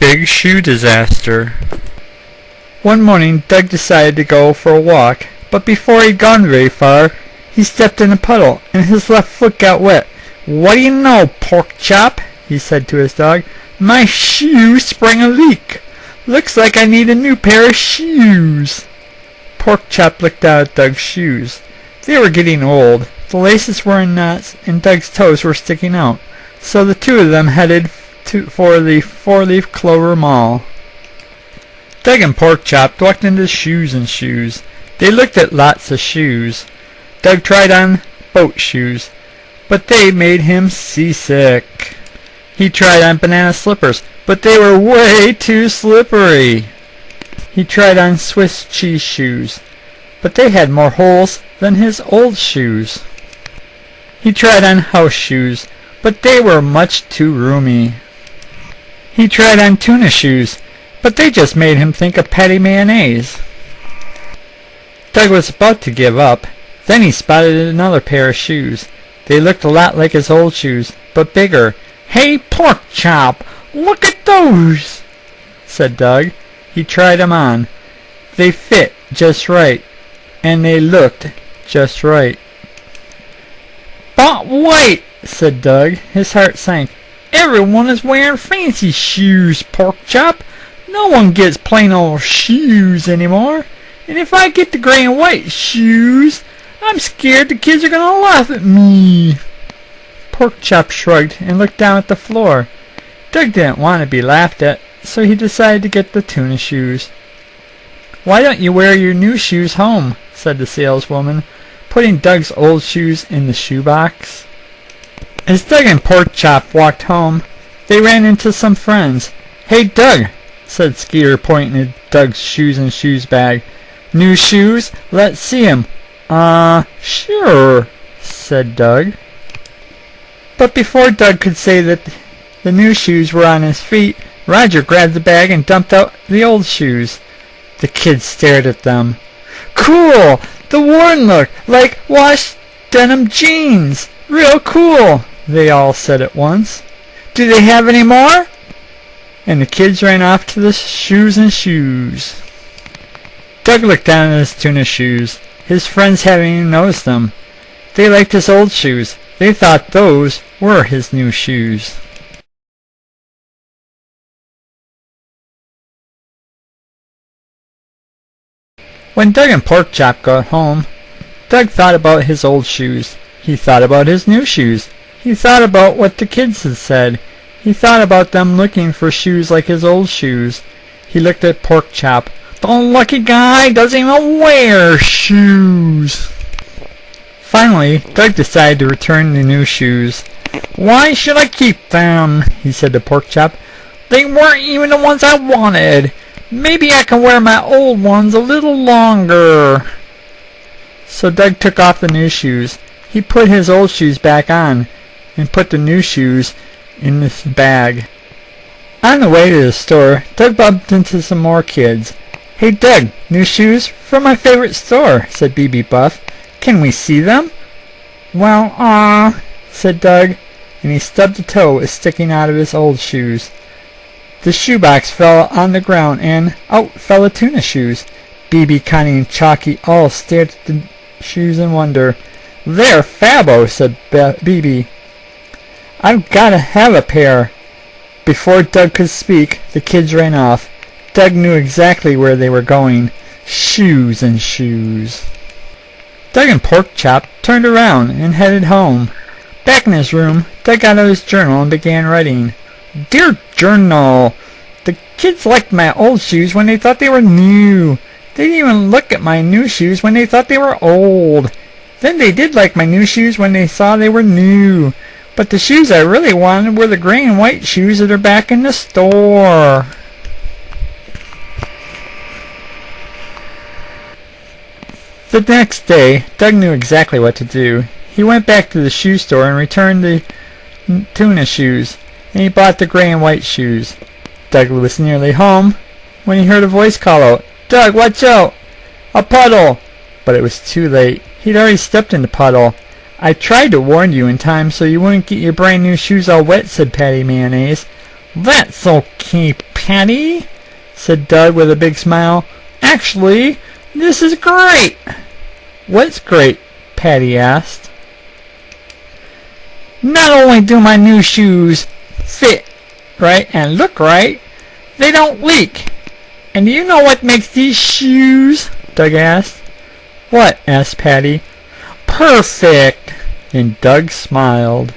Big Shoe Disaster. One morning Doug decided to go for a walk, but before he'd gone very far, he stepped in a puddle, and his left foot got wet. "What do you know, pork chop?" he said to his dog. "My shoe sprang a leak. Looks like I need a new pair of shoes." Pork chop looked out at Doug's shoes. They were getting old. The laces were in knots, and Doug's toes were sticking out. So the two of them headed for the four-leaf clover mall. Doug and Pork Chop walked into Shoes and Shoes. They looked at lots of shoes. Doug tried on boat shoes, but they made him seasick. He tried on banana slippers, but they were way too slippery. He tried on Swiss cheese shoes, but they had more holes than his old shoes. He tried on house shoes, but they were much too roomy. He tried on tuna shoes, but they just made him think of patty mayonnaise. Doug was about to give up. Then he spotted another pair of shoes. They looked a lot like his old shoes, but bigger. "Hey, Pork Chop, look at those," said Doug. He tried 'em on. They fit just right, and they looked just right. "But wait," said Doug. His heart sank. "Everyone is wearing fancy shoes, Pork Chop. No one gets plain old shoes anymore. And if I get the gray and white shoes, I'm scared the kids are gonna laugh at me." Pork Chop shrugged and looked down at the floor. Doug didn't want to be laughed at, so he decided to get the tuna shoes. "Why don't you wear your new shoes home?" said the saleswoman, putting Doug's old shoes in the shoebox. As Doug and Pork Chop walked home, they ran into some friends. "Hey, Doug," said Skeeter, pointing at Doug's Shoes and Shoes bag. "New shoes? Let's see 'em." Sure," said Doug. But before Doug could say that the new shoes were on his feet, Roger grabbed the bag and dumped out the old shoes. The kids stared at them. "Cool! The worn look, like washed denim jeans! Real cool!" they all said at once. "Do they have any more?" And the kids ran off to the Shoes and Shoes. Doug looked down at his tuna shoes. His friends hadn't even noticed them. They liked his old shoes. They thought those were his new shoes. When Doug and Pork Chop got home, Doug thought about his old shoes. He thought about his new shoes. He thought about what the kids had said. He thought about them looking for shoes like his old shoes. He looked at Pork Chop. "The lucky guy doesn't even wear shoes." Finally, Doug decided to return the new shoes. "Why should I keep them?" he said to Pork Chop. "They weren't even the ones I wanted. Maybe I can wear my old ones a little longer." So Doug took off the new shoes. He put his old shoes back on and put the new shoes in this bag. On the way to the store, Doug bumped into some more kids. "Hey, Doug, new shoes from my favorite store," said B.B. Buff. "Can we see them?" "Well, said Doug, and he stubbed a toe was sticking out of his old shoes. The shoebox fell on the ground, and out fell the tuna shoes. B.B., Connie, and Chalky all stared at the shoes in wonder. "They're fabbo," said B.B. "I've got to have a pair." Before Doug could speak, the kids ran off. Doug knew exactly where they were going. Shoes and Shoes. Doug and Pork Chop turned around and headed home. Back in his room, Doug got out his journal and began writing. "Dear Journal, the kids liked my old shoes when they thought they were new. They didn't even look at my new shoes when they thought they were old. Then they did like my new shoes when they saw they were new. But the shoes I really wanted were the gray and white shoes that are back in the store." The next day, Doug knew exactly what to do. He went back to the shoe store and returned the tuna shoes, and he bought the gray and white shoes. Doug was nearly home when he heard a voice call out, "Doug, watch out! A puddle!" But it was too late. He'd already stepped in the puddle. "I tried to warn you in time so you wouldn't get your brand new shoes all wet," said Patty Mayonnaise. "That's okay, Patty," said Doug with a big smile. "Actually, this is great." "What's great?" Patty asked. "Not only do my new shoes fit right and look right, they don't leak. And do you know what makes these shoes?" Doug asked. "What?" asked Patty. "Perfect." And Doug smiled.